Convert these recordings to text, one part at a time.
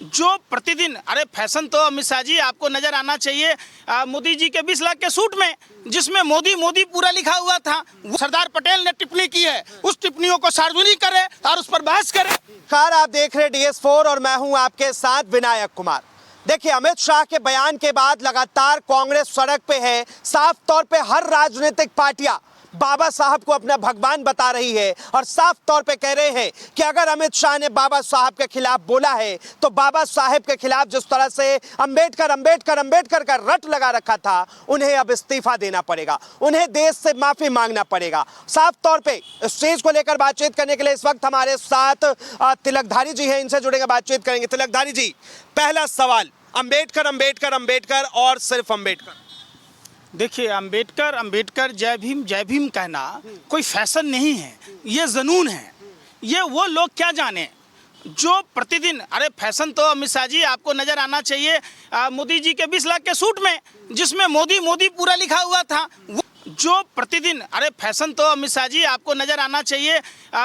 जो प्रतिदिन, अरे फैशन तो अमित शाह जी आपको नजर आना चाहिए मोदी जी के 20 लाख के सूट में, जिसमें मोदी मोदी पूरा लिखा हुआ था। वो सरदार पटेल ने टिप्पणी की है, उस टिप्पणियों को सार्वजनिक करे और उस पर बहस करे। कार आप देख रहे DS4 और मैं हूं आपके साथ विनायक कुमार। देखिए, अमित शाह के बयान के बाद लगातार कांग्रेस सड़क पे है। साफ तौर पे हर राजनीतिक पार्टियां बाबा साहब को अपना भगवान बता रही है और साफ तौर पे कह रहे हैं कि अगर अमित शाह ने बाबा साहब के खिलाफ बोला है तो बाबा साहब के खिलाफ जिस तरह से अंबेडकर अंबेडकर अंबेडकर का रट लगा रखा था, उन्हें अब इस्तीफा देना पड़ेगा, उन्हें देश से माफी मांगना पड़ेगा। साफ तौर पे इस चीज को लेकर बातचीत करने के लिए इस वक्त हमारे साथ तिलकधारी जी हैं, इनसे जुड़ेंगे, बातचीत करेंगे। तिलकधारी जी, पहला सवाल, अंबेडकर अंबेडकर अंबेडकर और सिर्फ अंबेडकर। देखिए, अंबेडकर अंबेडकर जय भीम कहना कोई फैशन नहीं है, ये जुनून है। ये वो लोग क्या जाने जो प्रतिदिन, अरे फैशन तो अमित शाह जी आपको नजर आना चाहिए मोदी जी के 20 लाख के सूट में, जिसमें मोदी मोदी पूरा लिखा हुआ था। जो प्रतिदिन, अरे फैशन तो अमित शाह जी आपको नजर आना चाहिए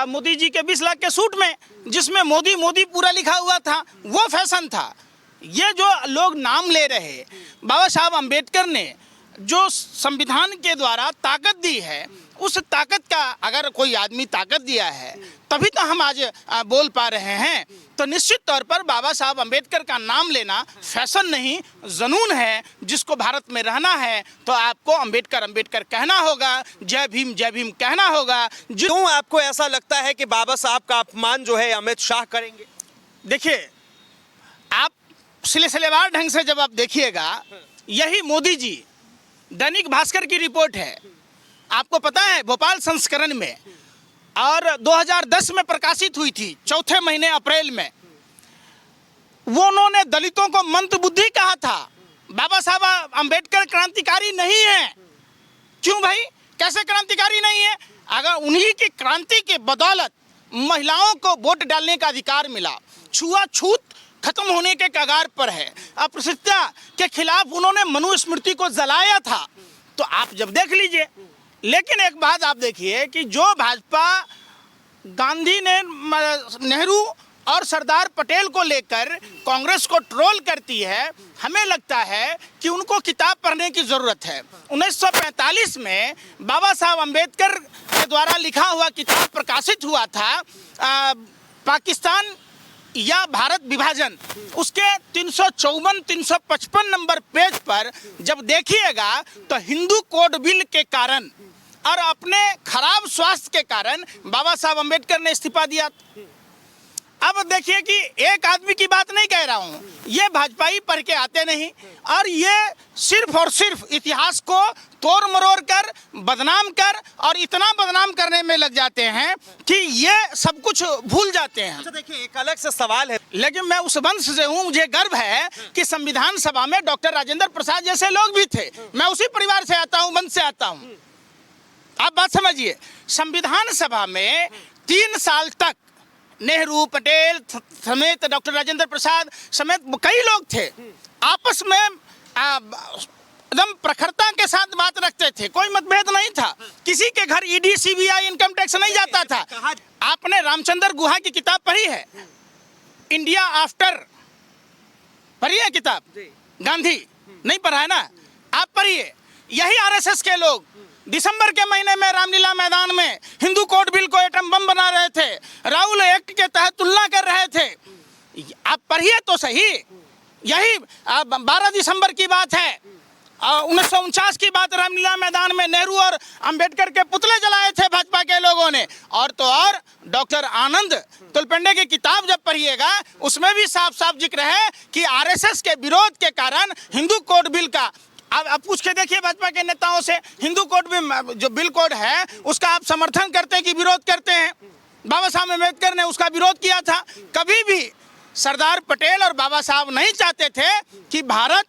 मोदी जी के 20 लाख के सूट में, जिसमें मोदी मोदी पूरा लिखा हुआ था, वो फैशन था। ये जो लोग नाम ले रहे, बाबा साहब अंबेडकर ने जो संविधान के द्वारा ताकत दी है, उस ताकत का अगर कोई आदमी ताकत दिया है तभी तो हम आज बोल पा रहे हैं। तो निश्चित तौर पर बाबा साहब अंबेडकर का नाम लेना फैशन नहीं, जुनून है। जिसको भारत में रहना है तो आपको अंबेडकर अंबेडकर कहना होगा, जय भीम कहना होगा। क्यों आपको ऐसा लगता है कि बाबा साहब का अपमान जो है अमित शाह करेंगे? देखिए, आप सिलसिलेवार ढंग से जब आप देखिएगा, यही मोदी जी, दैनिक भास्कर की रिपोर्ट है, आपको पता है, भोपाल संस्करण में, और 2010 में प्रकाशित हुई थी, चौथे महीने अप्रैल में। वो उन्होंने दलितों को मंदबुद्धि कहा था। बाबा साहब अंबेडकर क्रांतिकारी नहीं है। क्यों भाई, कैसे क्रांतिकारी नहीं है? अगर उन्हीं की क्रांति के बदौलत महिलाओं को वोट डालने का अधिकार मिला, छुआछूत खत्म होने के कगार पर है, अस्पृश्यता के खिलाफ उन्होंने मनुस्मृति को जलाया था। तो आप जब देख लीजिए। लेकिन एक बात आप देखिए कि जो भाजपा गांधी ने, नेहरू और सरदार पटेल को लेकर कांग्रेस को ट्रोल करती है, हमें लगता है कि उनको किताब पढ़ने की ज़रूरत है। 1945 में बाबा साहब अंबेडकर के द्वारा लिखा हुआ किताब प्रकाशित हुआ था, पाकिस्तान या भारत विभाजन। उसके 354-355 नंबर पेज पर जब देखिएगा तो हिंदू कोड बिल के कारण और अपने खराब स्वास्थ्य के कारण बाबा साहब अंबेडकर ने इस्तीफा दिया। अब देखिए कि एक आदमी की बात नहीं कह रहा हूँ, ये भाजपाई पढ़ के आते नहीं, और ये सिर्फ और सिर्फ इतिहास को तोड़ मरोड़ कर, बदनाम कर, और इतना बदनाम करने में लग जाते हैं कि ये सब कुछ भूल जाते हैं। अच्छा, देखिए, एक अलग से सवाल है, लेकिन मैं उस वंश से हूँ, मुझे गर्व है कि संविधान सभा में डॉक्टर राजेंद्र प्रसाद जैसे लोग भी थे। मैं उसी परिवार से आता हूँ, वंश से आता हूँ। आप बात समझिए, संविधान सभा में 3 साल तक नेहरू, पटेल समेत, डॉक्टर राजेंद्र प्रसाद समेत कई लोग थे, आपस में एकदम प्रखरता के साथ बात रखते थे, कोई मतभेद नहीं था। किसी के घर ईडी, सीबीआई, इनकम टैक्स नहीं जाता था। आपने रामचंद्र गुहा की किताब पढ़ी है, इंडिया आफ्टर? पढ़ी है किताब? गांधी नहीं पढ़ा है ना? आप पढ़िए। यही आरएसएस के लोग दिसंबर के महीने में रामलीला मैदान में हिंदू कोड बिल को एटम बम बना रहे थे, राहुल एक्ट के तहत तुलना कर रहे थे। आप पढ़िए तो सही। यही 12 दिसंबर की बात है, 1949 की बात, रामलीला मैदान में नेहरू और अंबेडकर के पुतले जलाए थे भाजपा के लोगों ने। और तो और डॉक्टर आनंद तुलपेंडे की किताब जब पढ़िएगा, उसमें भी साफ साफ जिक्र है कि आरएसएस के विरोध के कारण हिंदू कोड बिल का, आप पूछ के देखिए भाजपा के नेताओं से, हिंदू कोड में जो बिल कोड है उसका आप समर्थन करते हैं कि विरोध करते हैं? बाबा साहब अम्बेडकर ने उसका विरोध किया था। कभी भी सरदार पटेल और बाबा साहब नहीं चाहते थे कि भारत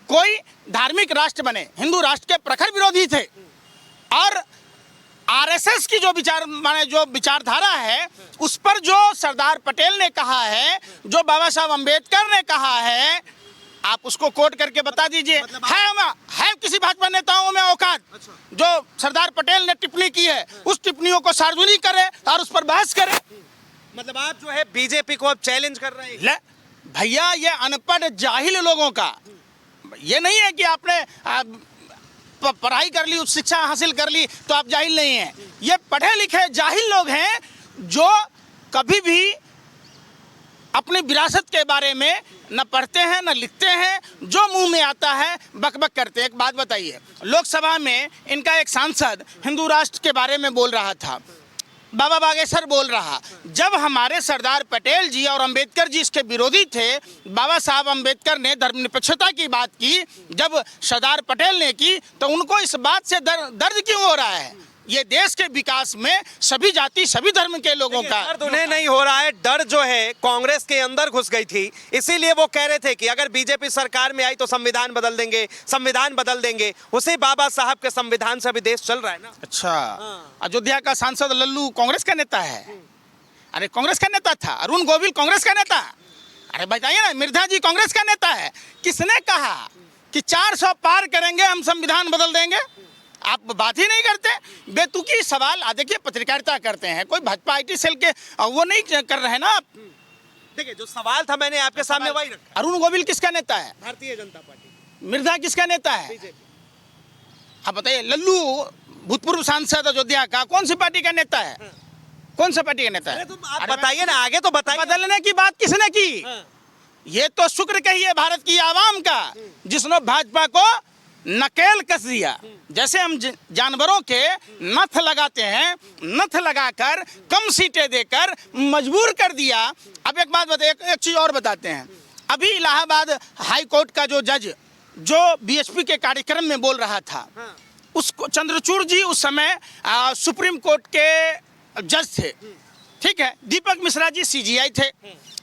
कोई धार्मिक राष्ट्र बने, हिंदू राष्ट्र के प्रखर विरोधी थे। और आरएसएस की जो विचारधारा है, उस पर जो सरदार पटेल ने कहा है, जो बाबा साहब अम्बेडकर ने कहा है, आप उसको कोट करके बता दीजिए। मतलब है किसी भाजपा नेताओं में औकात? अच्छा। जो सरदार पटेल ने टिप्पणी की है, उस टिप्पणियों को सार्वजनिक करे और उस पर बहस करे। मतलब आप जो है बीजेपी को अब चैलेंज कर रहे हैं? भैया ये अनपढ़ जाहिल लोगों का, ये नहीं है कि आपने पढ़ाई कर ली, उच्च शिक्षा हासिल कर ली तो आप जाहिल नहीं हैं। ये पढ़े लिखे जाहिल लोग हैं जो कभी भी अपनी विरासत के बारे में न पढ़ते हैं न लिखते हैं, जो मुंह में आता है बकबक करते हैं। एक बात बताइए, लोकसभा में इनका एक सांसद हिंदू राष्ट्र के बारे में बोल रहा था, बाबा बागेश्वर बोल रहा। जब हमारे सरदार पटेल जी और अंबेडकर जी इसके विरोधी थे, बाबा साहब अंबेडकर ने धर्मनिरपेक्षता की बात की, जब सरदार पटेल ने की, तो उनको इस बात से दर्द क्यों हो रहा है? ये देश के विकास में सभी जाति सभी धर्म के लोगों का दर्द उन्हें नहीं हो रहा है, डर जो है कांग्रेस के अंदर घुस गई थी, इसीलिए वो कह रहे थे कि अगर बीजेपी सरकार में आई तो संविधान बदल देंगे, संविधान बदल देंगे। उसी बाबा साहब के संविधान से अभी देश चल रहा है ना। अच्छा, अयोध्या का सांसद लल्लू कांग्रेस का नेता है? अरे कांग्रेस का नेता था। अरुण गोविल कांग्रेस का नेता? अरे बताइए ना, मिर्धा जी कांग्रेस का नेता है। किसने कहा कि 400 पार करेंगे हम संविधान बदल देंगे? आप बात ही नहीं करते, बेतुकी सवाल। देखिए, पत्रकारिता करते हैं, कोई भाजपा IT सेल के वो नहीं कर रहे हैं ना आप। देखिए, जो सवाल था मैंने आपके सामने वही रखा। अरुण गोविल किसका नेता है? भारतीय जनता पार्टी। मिर्धा किसका नेता है? आप बताइए। लल्लू भूतपूर्व सांसद अयोध्या का कौन सी पार्टी का नेता है? कौन सा पार्टी का नेता है? आप बताइए ना, आगे तो बताइए। बदलने की बात किसने की? ये तो शुक्र कहिए भारत की आवाम का, जिसने भाजपा को नकेल कस दिया। जैसे हम जानवरों के नथ लगाते हैं, नथ लगाकर कम सीटें देकर मजबूर कर दिया। अब एक बात बताइए, एक चीज और बताते हैं। अभी इलाहाबाद हाई कोर्ट का जो जज जो BHP के कार्यक्रम में बोल रहा था, उसको चंद्रचूड़ जी उस समय सुप्रीम कोर्ट के जज थे, ठीक है। दीपक मिश्रा जी CGI थे।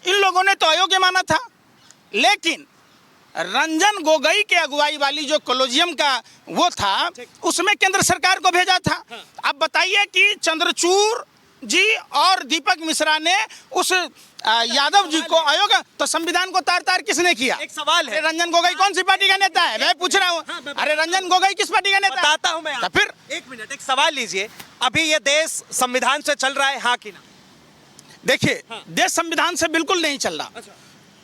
इन लोगों ने तो अयोग्य माना था, लेकिन रंजन गोगोई के अगुवाई वाली जो कॉलेजियम का वो था, उसमें केंद्र सरकार को भेजा था। अब बताइए कि चंद्रचूड़ जी और दीपक मिश्रा ने उस यादव जी को अयोग्य, तो संविधान को तार तार किसने किया? एक सवाल है, रंजन गोगोई कौन सी पार्टी का नेता है? मैं पूछ रहा हूँ। अरे रंजन गोगोई किस पार्टी का नेता है? बताता हूँ मैं। तो फिर एक मिनट, एक सवाल लीजिए। अभी ये देश संविधान से चल रहा है, हाँ कि ना? देखिए, देश संविधान से बिल्कुल नहीं चल रहा।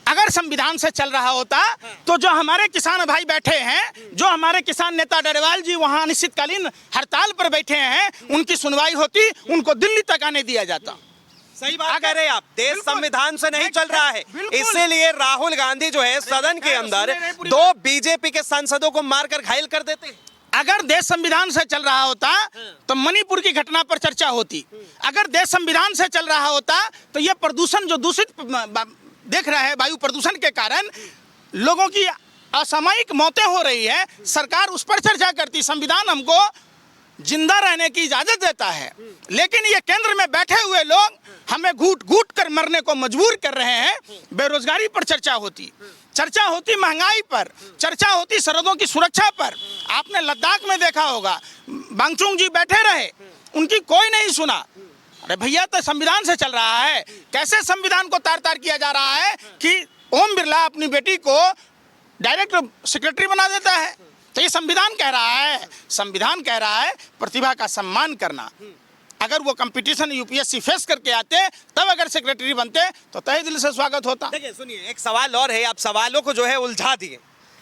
अगर संविधान से चल रहा होता तो जो हमारे किसान भाई बैठे हैं, जो हमारे किसान नेता डरेवाल जी वहां अनिश्चितकालीन हड़ताल पर बैठे हैं, उनकी सुनवाई होती, उनको दिल्ली तक आने दिया जाता। सही बात कह रहे हैं आप। देश संविधान से नहीं चल रहा है, इसीलिए राहुल गांधी जो है सदन के अंदर 2 बीजेपी के सांसदों को मारकर घायल कर देते हैं। अगर देश संविधान से चल रहा होता तो मणिपुर की घटना पर चर्चा होती। अगर देश संविधान से चल रहा होता तो ये प्रदूषण जो दूषित देख रहा है, वायु प्रदूषण के कारण लोगों की असामयिक मौतें हो रही है, सरकार उस पर चर्चा करती। संविधान हमको जिंदा रहने की इजाजत देता है, लेकिन ये केंद्र में बैठे हुए लोग हमें घूट घूट कर मरने को मजबूर कर रहे हैं। बेरोजगारी पर चर्चा होती, चर्चा होती महंगाई पर, चर्चा होती सरहदों की सुरक्षा पर। आपने लद्दाख में देखा होगा, बांगचुंग जी बैठे रहे, उनकी कोई नहीं सुना। अरे भैया, तो संविधान से चल रहा है। कैसे संविधान को तार तार किया जा रहा है कि ओम बिरला अपनी बेटी को डायरेक्ट सेक्रेटरी बना देता है? तो ये संविधान कह रहा है, संविधान कह रहा है प्रतिभा का सम्मान करना। अगर वो कंपटीशन UPSC फेस करके आते, तब अगर सेक्रेटरी बनते तो तहे दिल से स्वागत होता। देखिए, सुनिए, एक सवाल और है, आप सवालों को जो है उलझा दिए।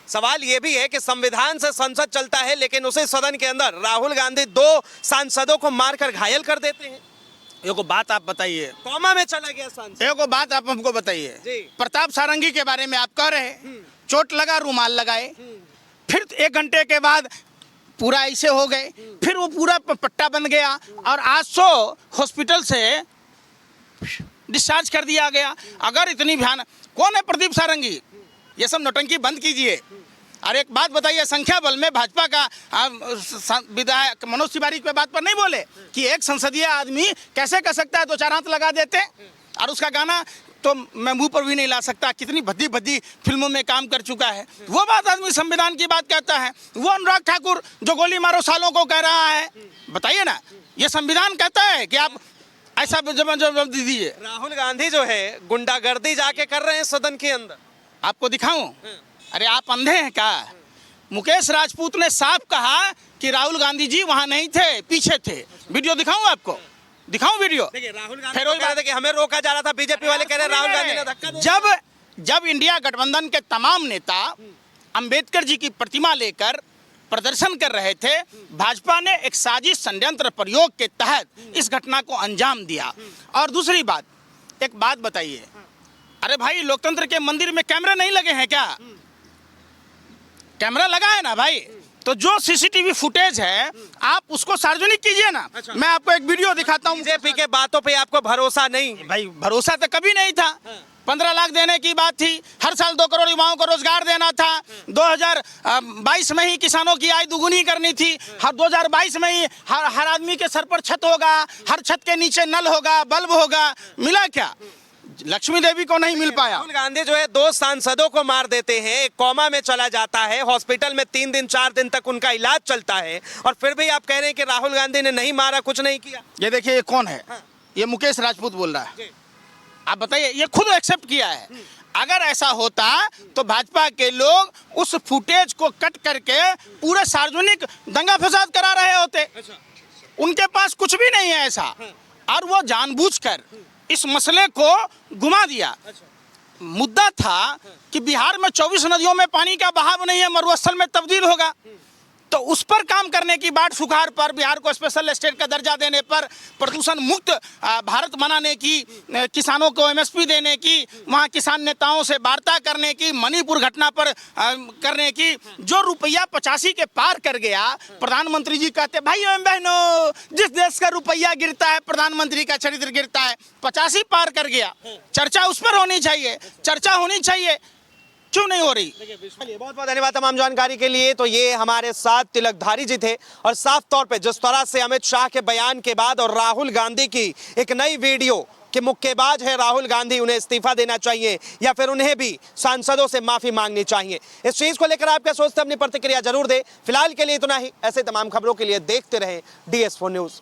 सवाल ये भी है कि संविधान से संसद चलता है, लेकिन उसी सदन के अंदर राहुल गांधी 2 सांसदों को मारकर घायल कर देते हैं। एगो बात आप बताइए, कोमा में चला गया सांसद। एगो बात आप हमको बताइए, प्रताप सारंगी के बारे में आप कह रहे हैं चोट लगा रुमाल लगाए, फिर 1 घंटे के बाद पूरा ऐसे हो गए, फिर वो पूरा पट्टा बन गया और 800 हॉस्पिटल से डिस्चार्ज कर दिया गया। अगर इतनी भयानक, कौन है प्रदीप सारंगी? ये सब नौटंकी बंद कीजिए। और एक बात बताइए, संख्या बल में भाजपा का विधायक मनोज तिवारी के बात पर नहीं बोले कि एक संसदीय आदमी कैसे कर सकता है? 2-4 हाथ लगा देते। और उसका गाना तो मैं मुंह पर भी नहीं ला सकता, कितनी भद्दी भद्दी फिल्मों में काम कर चुका है। वो बात आदमी संविधान की बात कहता है। वो अनुराग ठाकुर जो गोली मारो सालों को कह रहा है, बताइए ना, ये संविधान कहता है कि आप ऐसा जवाब दीजिए। राहुल गांधी जो है गुंडागर्दी जाके कर रहे हैं सदन के अंदर। आपको दिखाऊं? अरे आप अंधे हैं क्या? मुकेश राजपूत ने साफ कहा कि राहुल गांधी जी वहां नहीं थे, पीछे थे। वीडियो दिखाऊं आपको? दिखाऊं वीडियो? देखिए, राहुल गांधी फिर वही बात है कि हमें रोका जा रहा था, बीजेपी वाले कह रहे राहुल गांधी ने धक्का दिया। जब जब इंडिया गठबंधन के तमाम नेता अंबेडकर जी की प्रतिमा लेकर प्रदर्शन कर रहे थे, भाजपा ने एक साजिश षड्यंत्र प्रयोग के तहत इस घटना को अंजाम दिया। और दूसरी बात, एक बात बताइए, अरे भाई लोकतंत्र के मंदिर में कैमरे नहीं लगे हैं क्या? कैमरा लगा है ना भाई, तो जो सीसीटीवी फुटेज है आप उसको सार्वजनिक कीजिए ना। मैं आपको एक वीडियो दिखाता हूँ। बीजेपी के बातों पे आपको भरोसा नहीं? भाई भरोसा तो कभी नहीं था। 15 लाख देने की बात थी, हर साल 2 करोड़ युवाओं को रोजगार देना था, 2022 में ही किसानों की आय दुगुनी करनी थी, हर 2022 में ही हर आदमी के सर पर छत होगा, हर छत के नीचे नल होगा, बल्ब होगा। मिला क्या? लक्ष्मी देवी को नहीं मिल पाया। राहुल गांधी जो है 2 सांसदों को मार देते हैं, एक कोमा में चला जाता है, हॉस्पिटल में 3 दिन 4 दिन तक उनका इलाज चलता है, और फिर भी आप कह रहे हैं कि राहुल गांधी ने नहीं मारा, कुछ नहीं किया। ये देखिए, ये कौन है? ये मुकेश राजपूत बोल रहा है। आप बताइए, ये खुद एक्सेप्ट किया है। अगर ऐसा होता तो भाजपा के लोग उस फुटेज को कट करके पूरे सार्वजनिक दंगा फसाद करा रहे होते। उनके पास कुछ भी नहीं है ऐसा, और वो जानबूझकर इस मसले को घुमा दिया। मुद्दा था कि बिहार में 24 नदियों में पानी का बहाव नहीं है, मरुस्थल में तब्दील होगा, तो उस पर काम करने की बात, सुखाड़ पर, बिहार को स्पेशल स्टेट का दर्जा देने पर, प्रदूषण मुक्त भारत बनाने की, किसानों को एमएसपी देने की, वहाँ किसान नेताओं से वार्ता करने की, मणिपुर घटना पर करने की, जो रुपया 85 के पार कर गया। प्रधानमंत्री जी कहते, भाइयों बहनों, जिस देश का रुपया गिरता है प्रधानमंत्री का चरित्र गिरता है। 85 पार कर गया, चर्चा उस पर होनी चाहिए, चर्चा होनी चाहिए, क्यों नहीं हो रही? बहुत बहुत धन्यवाद तमाम जानकारी के लिए। तो ये हमारे साथ तिलकधारी जी थे, और साफ तौर पे जिस तरह से अमित शाह के बयान के बाद और राहुल गांधी की एक नई वीडियो कि मुक्केबाज है राहुल गांधी, उन्हें इस्तीफा देना चाहिए या फिर उन्हें भी सांसदों से माफी मांगनी चाहिए, इस चीज को लेकर आप क्या सोचते हैं? अपनी प्रतिक्रिया जरूर दें। फिलहाल के लिए इतना ही। ऐसे तमाम खबरों के लिए देखते रहे DS4 न्यूज।